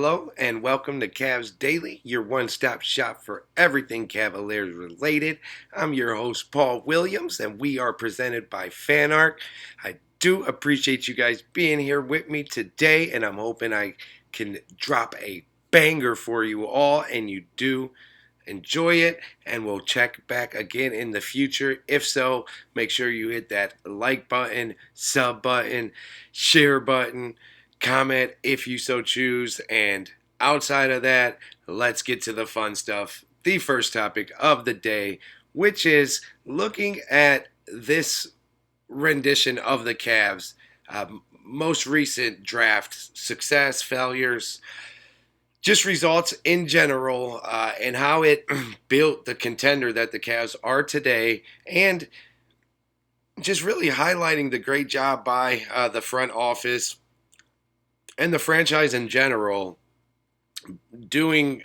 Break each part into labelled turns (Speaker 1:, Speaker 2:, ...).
Speaker 1: Hello and welcome to Cavs Daily, your one-stop shop for everything Cavaliers related. I'm your host Paul Williams and we are presented by FanArt. I do appreciate you guys being here with me today and I'm hoping I can drop a banger for you all and you do enjoy it, and we'll check back again in the future. If so, make sure you hit that like button, sub button, share button, comment if you so choose. And outside of that, let's get to the fun stuff. The first topic of the day, which is looking at this rendition of the Cavs. Most recent draft success, failures, just results in general, and how it built the contender that the Cavs are today, and just really highlighting the great job by the front office and the franchise in general doing,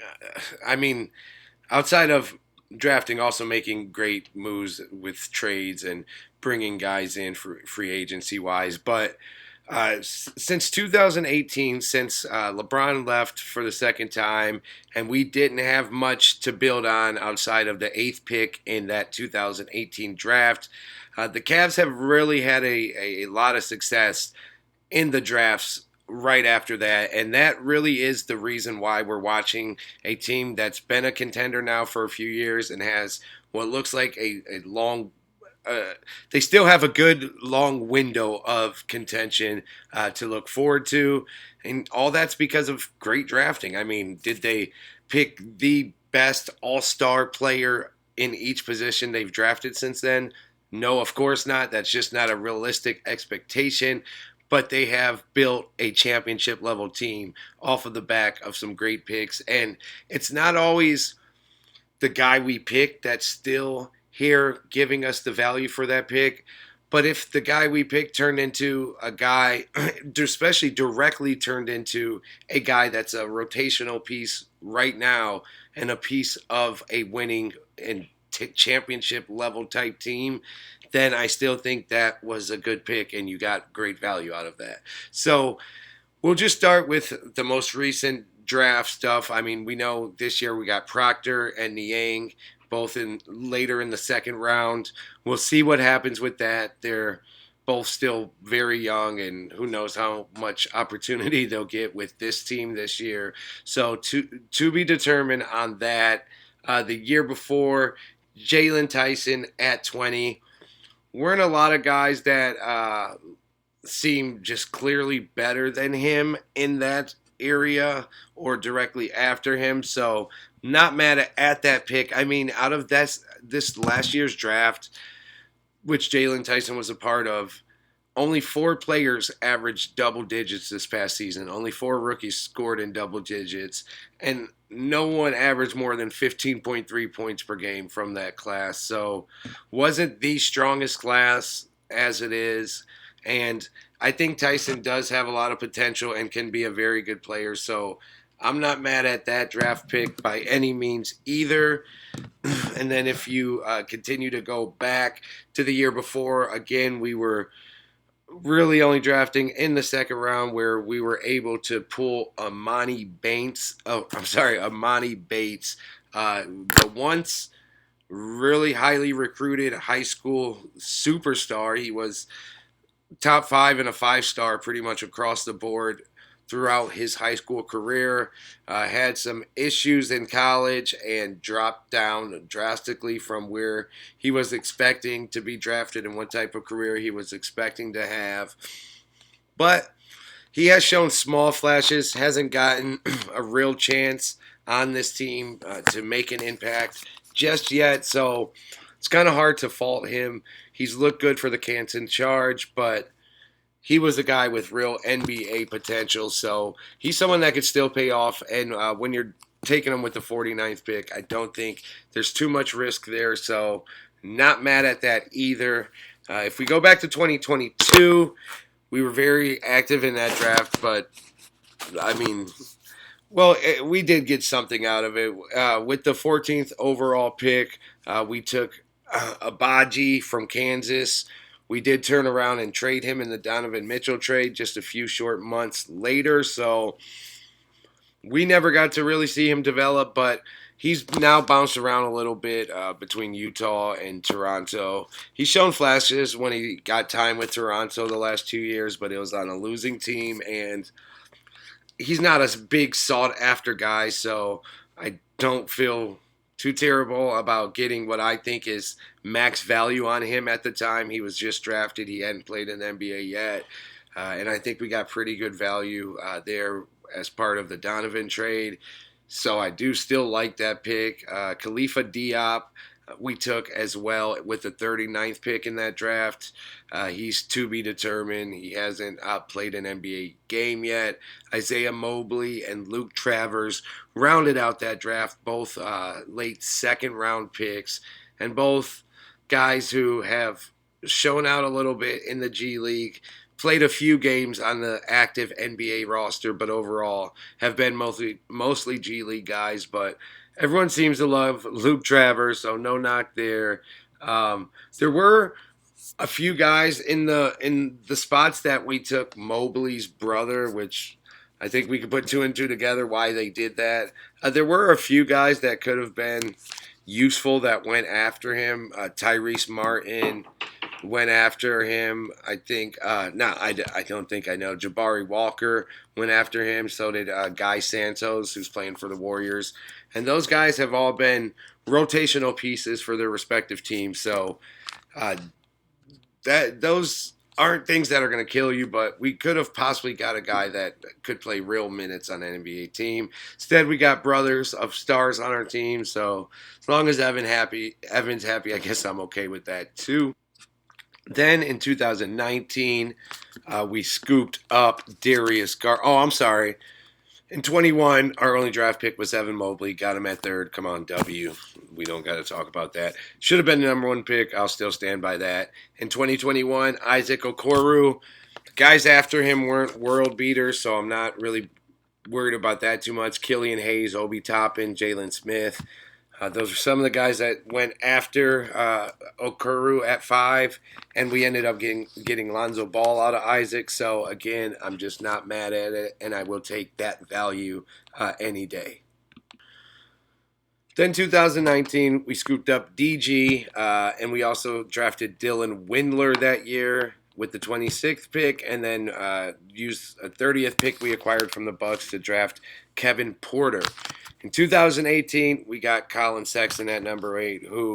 Speaker 1: outside of drafting, also making great moves with trades and bringing guys in for free agency wise. But since 2018, since LeBron left for the second time, and we didn't have much to build on outside of the eighth pick in that 2018 draft, the Cavs have really had a lot of success in the drafts right after that. And that really is the reason why we're watching a team that's been a contender now for a few years and has what looks like a long they still have a good long window of contention to look forward to. And all that's because of great drafting. I mean, did they pick the best all-star player in each position they've drafted since then? No, of course not. That's just not a realistic expectation. But they have built a championship level team off of the back of some great picks. And it's not always the guy we picked that's still here giving us the value for that pick. But if the guy we picked turned into a guy, especially directly turned into a guy that's a rotational piece right now and a piece of a winning and championship level type team, then I still think that was a good pick and you got great value out of that. So we'll just start with the most recent draft stuff. I mean, we know this year we got Proctor and Niang both in later in the second round. We'll see what happens with that. They're both still very young, and who knows how much opportunity they'll get with this team this year. So to be determined on that. The year before, Jalen Tyson at 20. Weren't a lot of guys that seem just clearly better than him in that area or directly after him. So not mad at that pick. I mean, out of this last year's draft, which Jalen Tyson was a part of, only 4 players averaged double digits this past season. Only 4 rookies scored in double digits. And no one averaged more than 15.3 points per game from that class. So wasn't the strongest class as it is. And I think Tyson does have a lot of potential and can be a very good player. So I'm not mad at that draft pick by any means either. And then if you continue to go back to the year before, again, we were really only drafting in the second round where we were able to pull Amani Bates. The once really highly recruited high school superstar. He was top 5 and a 5-star pretty much across the board throughout his high school career. Had some issues in college and dropped down drastically from where he was expecting to be drafted and what type of career he was expecting to have. But he has shown small flashes, hasn't gotten a real chance on this team to make an impact just yet. So it's kind of hard to fault him. He's looked good for the Canton Charge, but he was a guy with real NBA potential, so he's someone that could still pay off. And when you're taking him with the 49th pick, I don't think there's too much risk there, so not mad at that either. If we go back to 2022, we were very active in that draft, but, I mean, well, we did get something out of it. With the 14th overall pick, we took Abaji from Kansas. We did turn around and trade him in the Donovan Mitchell trade just a few short months later. So We never got to really see him develop, but he's now bounced around a little bit between Utah and Toronto. He's shown flashes when he got time with Toronto the last 2 years, but it was on a losing team, and he's not a big sought after guy, so I don't feel too terrible about getting what I think is max value on him at the time. He was just drafted, he hadn't played in the NBA yet, and I think we got pretty good value there as part of the Donovan trade. So I do still like that pick. Khalifa Diop, we took as well with the 39th pick in that draft. He's to be determined. He hasn't played an NBA game yet. Isaiah Mobley and Luke Travers rounded out that draft, both late second round picks, and both guys who have shown out a little bit in the G League, played a few games on the active NBA roster, but overall have been mostly G League guys. But everyone seems to love Luke Travers, so no knock there. There were a few guys in the spots that we took Mobley's brother, which I think we could put two and two together why they did that. There were a few guys that could have been useful that went after him. Tyrese Martin went after him. I think, no, I don't think I know. Jabari Walker went after him. So did Guy Santos, who's playing for the Warriors. And those guys have all been rotational pieces for their respective teams. So uh, that those aren't things that are going to kill you, but we could have possibly got a guy that could play real minutes on an NBA team. Instead, we got brothers of stars on our team. So as long as Evan's happy, I guess I'm okay with that too. Then in 2019, we scooped up Darius Gar. Oh, I'm sorry. In 21, our only draft pick was Evan Mobley. Got him at third. Come on, W. We don't got to talk about that. Should have been the number one pick. I'll still stand by that. In 2021, Isaac Okoro. Guys after him weren't world beaters, so I'm not really worried about that too much. Killian Hayes, Obi Toppin, Jalen Smith. Those are some of the guys that went after Okoro at 5, and we ended up getting Lonzo Ball out of Isaac. So again, I'm just not mad at it, and I will take that value any day. Then 2019, we scooped up DG, and we also drafted Dylan Windler that year with the 26th pick, and then used a 30th pick we acquired from the Bucks to draft Kevin Porter. In 2018, we got Colin Sexton at number 8, who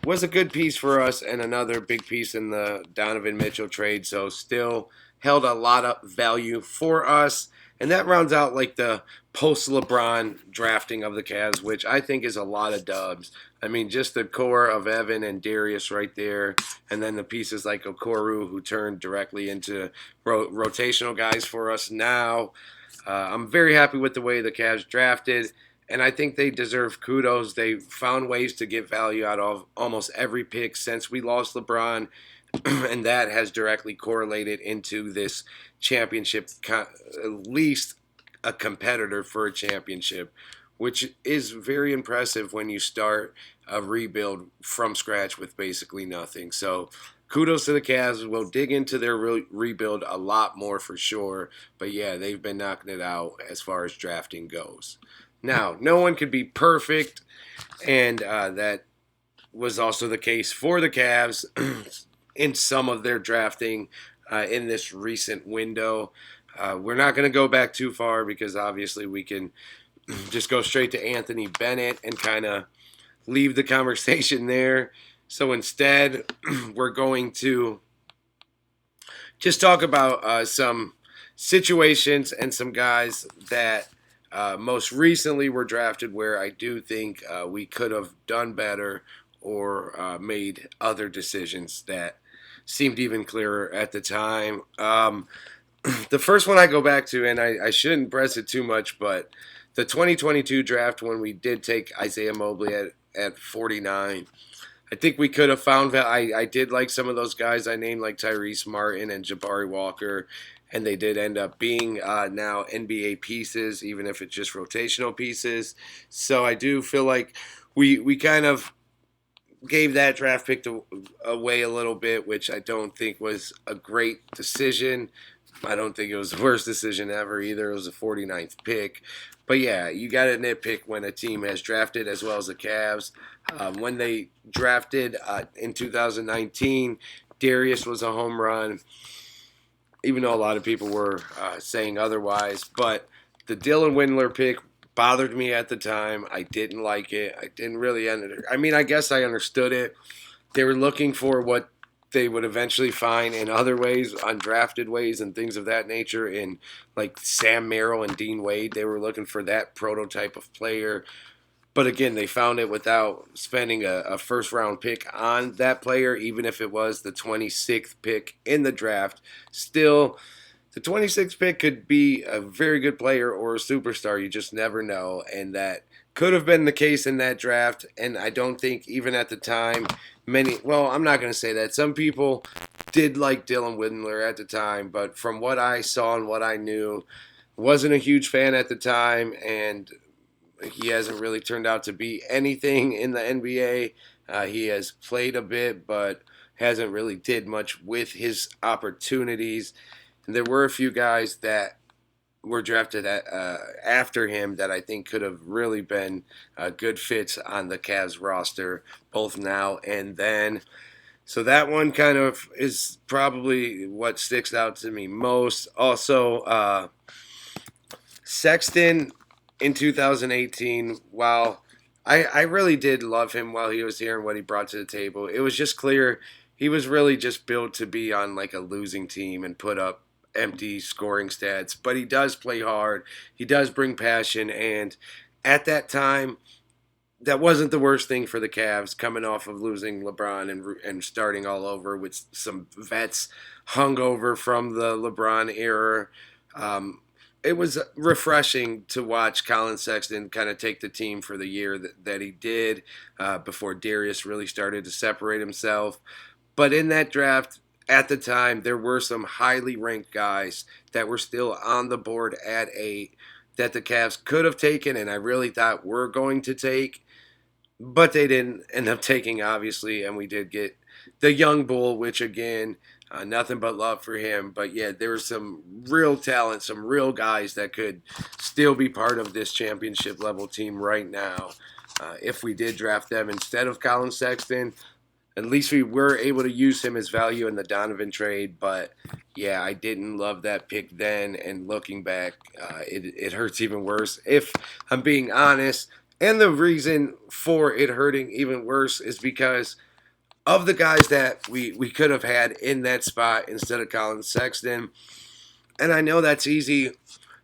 Speaker 1: was a good piece for us and another big piece in the Donovan Mitchell trade, so still held a lot of value for us. And that rounds out like the post-LeBron drafting of the Cavs, which I think is a lot of dubs. I mean, just the core of Evan and Darius right there, and then the pieces like Okoro, who turned directly into rotational guys for us now. I'm very happy with the way the Cavs drafted, and I think they deserve kudos. They found ways to get value out of almost every pick since we lost LeBron, and that has directly correlated into this championship, at least a competitor for a championship, which is very impressive when you start a rebuild from scratch with basically nothing. So kudos to the Cavs. We'll dig into their rebuild a lot more for sure. But yeah, they've been knocking it out as far as drafting goes. Now, no one could be perfect, and that was also the case for the Cavs in some of their drafting in this recent window. We're not going to go back too far because obviously we can just go straight to Anthony Bennett and kind of leave the conversation there. So instead, we're going to just talk about some situations and some guys that most recently were drafted where I do think we could have done better or made other decisions that seemed even clearer at the time. The first one I go back to, and I shouldn't press it too much, but the 2022 draft when we did take Isaiah Mobley at 49, I think we could have found I did like some of those guys I named, like Tyrese Martin and Jabari Walker, and they did end up being now NBA pieces, even if it's just rotational pieces. So I do feel like we kind of gave that draft pick away a little bit, which I don't think was a great decision. I don't think it was the worst decision ever either. It was the 49th pick. But yeah, you got to nitpick when a team has drafted as well as the Cavs. When they drafted in 2019, Darius was a home run, even though a lot of people were saying otherwise. But the Dylan Windler pick bothered me at the time. I didn't like it. I didn't really I mean, I guess I understood it. They were looking for what they would eventually find in other ways, undrafted ways, and things of that nature. In like Sam Merrill and Dean Wade, they were looking for that prototype of player. But again, they found it without spending a first round pick on that player, even if it was the 26th pick in the draft. Still, the 26th pick could be a very good player or a superstar. You just never know. And that could have been the case in that draft. And I don't think, even at the time, well, I'm not going to say that. Some people did like Dylan Windler at the time, but from what I saw and what I knew, wasn't a huge fan at the time. And he hasn't really turned out to be anything in the NBA. He has played a bit, but hasn't really did much with his opportunities. And there were a few guys that were drafted after him that I think could have really been good fits on the Cavs roster, both now and then. So that one kind of is probably what sticks out to me most. Also, Sexton in 2018, while I really did love him while he was here and what he brought to the table, it was just clear he was really just built to be on like a losing team and put up empty scoring stats. But he does play hard, he does bring passion, and at that time, that wasn't the worst thing for the Cavs coming off of losing LeBron and starting all over with some vets hung over from the LeBron era. Um, it was refreshing to watch Colin Sexton kind of take the team for the year that he did before Darius really started to separate himself. But in that draft, at the time, there were some highly ranked guys that were still on the board at 8 that the Cavs could have taken, and I really thought were going to take, but they didn't end up taking, obviously, and we did get the young bull, which again, nothing but love for him. But yeah, there was some real talent, some real guys that could still be part of this championship level team right now. If we did draft them instead of Colin Sexton, at least we were able to use him as value in the Donovan trade. But yeah, I didn't love that pick then, and looking back, it hurts even worse. If I'm being honest, and the reason for it hurting even worse is because of the guys that we could have had in that spot instead of Colin Sexton. And I know that's easy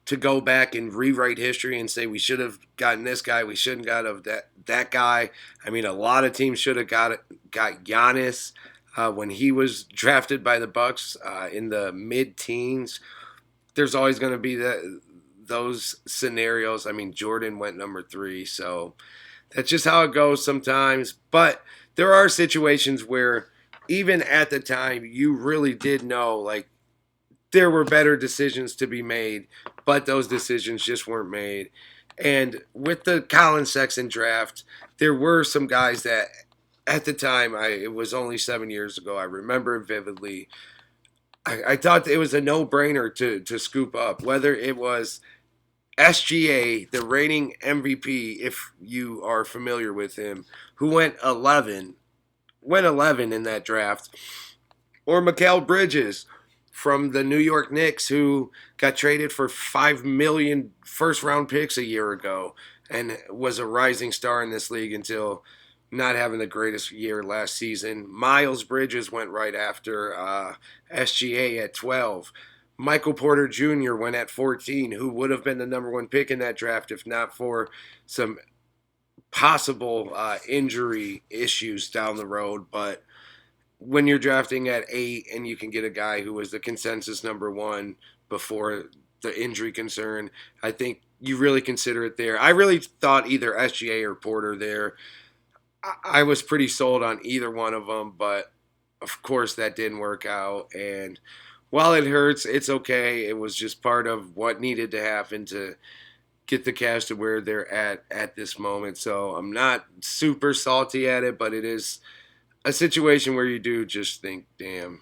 Speaker 1: to go back and rewrite history and say we should have gotten this guy, we shouldn't got of that guy. I mean, a lot of teams should have got Giannis when he was drafted by the Bucks in the mid-teens. There's always going to be those scenarios. I mean, Jordan went number 3, so that's just how it goes sometimes. But there are situations where even at the time you really did know like there were better decisions to be made, but those decisions just weren't made. And with the Colin Sexton draft, there were some guys that at the time, it was only 7 years ago, I remember vividly. I thought it was a no-brainer to scoop up, whether it was SGA, the reigning MVP, if you are familiar with him, who went 11 in that draft, or Mikal Bridges from the New York Knicks, who got traded for 5 million first-round picks a year ago and was a rising star in this league until not having the greatest year last season. Miles Bridges went right after SGA at 12. Michael Porter Jr. went at 14, who would have been the number 1 pick in that draft if not for some possible injury issues down the road. But when you're drafting at 8 and you can get a guy who was the consensus number 1 before the injury concern, I think you really consider it there. I really thought either SGA or Porter there. I was pretty sold on either one of them, but of course that didn't work out. And while it hurts, it's okay. It was just part of what needed to happen to get the Cavs to where they're at this moment. So I'm not super salty at it, but it is a situation where you do just think, damn,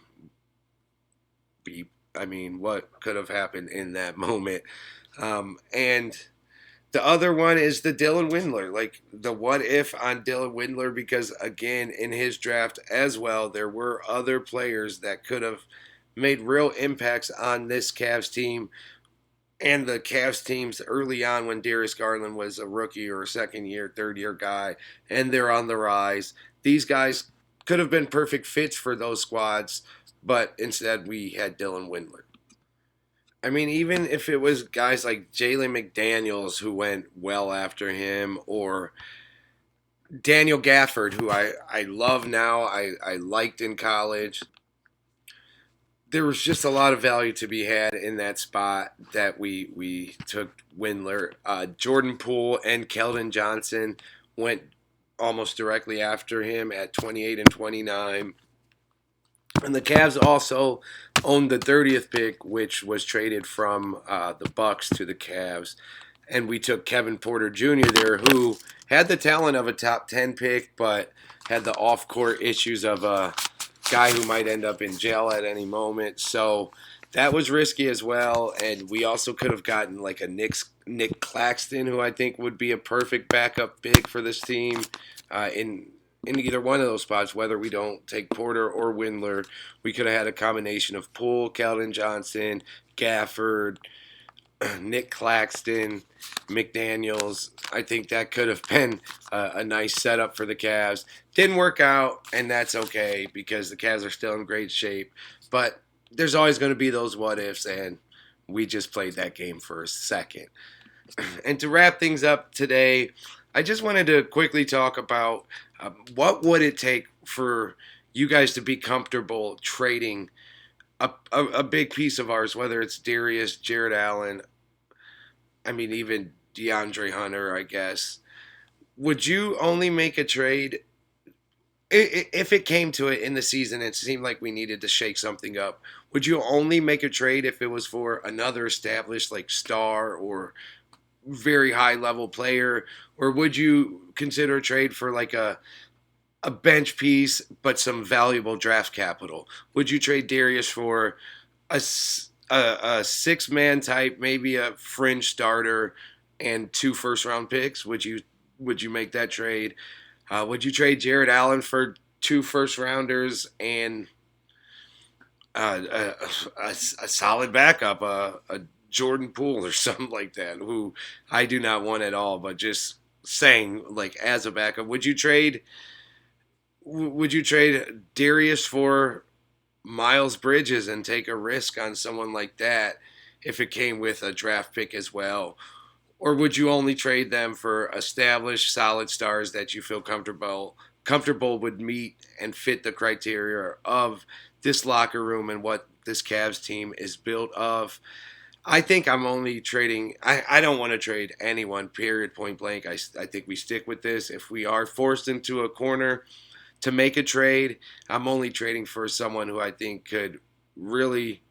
Speaker 1: I mean, what could have happened in that moment? And the other one is the Dylan Windler, like the what if on Dylan Windler, because again, in his draft as well, there were other players that could have made real impacts on this Cavs team and the Cavs teams early on when Darius Garland was a rookie or a second year, third year guy, and they're on the rise. These guys could have been perfect fits for those squads, but instead we had Dylan Windler. I mean, even if it was guys like Jalen McDaniels who went well after him, or Daniel Gafford, who I love now, I liked in college, there was just a lot of value to be had in that spot that we took Windler. Jordan Poole and Keldon Johnson went almost directly after him at 28 and 29. And the Cavs also owned the 30th pick, which was traded from the Bucks to the Cavs. And we took Kevin Porter Jr. there, who had the talent of a top 10 pick, but had the off-court issues of a guy who might end up in jail at any moment. So that was risky as well. And we also could have gotten like a Nick Claxton, who I think would be a perfect backup pick for this team in either one of those spots, whether we don't take Porter or Windler. We could have had a combination of Poole, Keldon Johnson, Gafford, Nick Claxton, McDaniels. I think that could have been a nice setup for the Cavs. Didn't work out, and that's okay because the Cavs are still in great shape. But there's always going to be those what ifs, and we just played that game for a second. And to wrap things up today, I just wanted to quickly talk about what would it take for you guys to be comfortable trading a big piece of ours, whether it's Darius, Jared Allen, I mean, even DeAndre Hunter, I guess. Would you only make a trade if it came to it in the season? It seemed like we needed to shake something up. Would you only make a trade if it was for another established like star or very high level player, or would you consider a trade for like a bench piece but some valuable draft capital? Would you trade Darius for a 6 man type, maybe a fringe starter, and 2 first round picks? Would you make that trade? Would you trade Jared Allen for 2 first rounders and a solid backup, a Jordan Poole or something like that, who I do not want at all, but just saying like as a backup? Would you trade Darius for Miles Bridges and take a risk on someone like that if it came with a draft pick as well? Or would you only trade them for established solid stars that you feel comfortable would meet and fit the criteria of this locker room and what this Cavs team is built of? I think I'm only trading. I don't want to trade anyone, period, point blank. I think we stick with this. If we are forced into a corner to make a trade, I'm only trading for someone who I think could really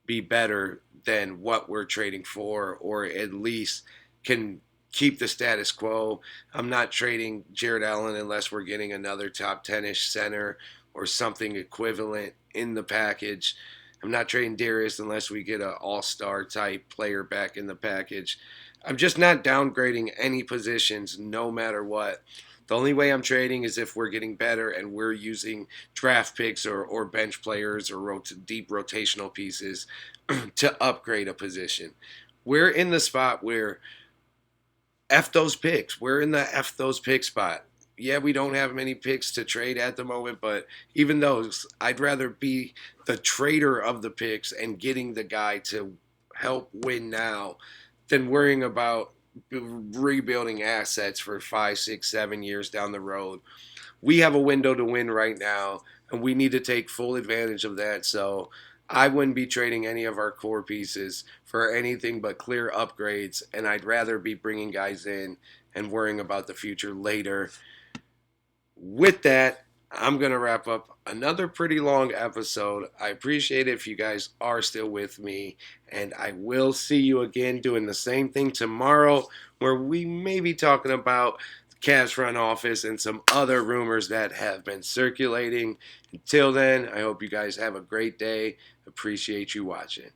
Speaker 1: be better than what we're trading for, or at least can keep the status quo. I'm not trading Jared Allen unless we're getting another top 10-ish center or something equivalent in the package. I'm not trading Darius unless we get an all-star type player back in the package. I'm just not downgrading any positions no matter what. The only way I'm trading is if we're getting better and we're using draft picks or bench players or deep rotational pieces to upgrade a position. We're in the spot where F those picks. We're in the F those picks spot. Yeah, we don't have many picks to trade at the moment, but even those, I'd rather be the trader of the picks and getting the guy to help win now than worrying about rebuilding assets for 5, 6, 7 years down the road. We have a window to win right now, and we need to take full advantage of that. So I wouldn't be trading any of our core pieces for anything but clear upgrades, and I'd rather be bringing guys in and worrying about the future later. With that, I'm going to wrap up another pretty long episode. I appreciate it if you guys are still with me, and I will see you again doing the same thing tomorrow, where we may be talking about the Cavs front office and some other rumors that have been circulating. Until then, I hope you guys have a great day, Appreciate you watching.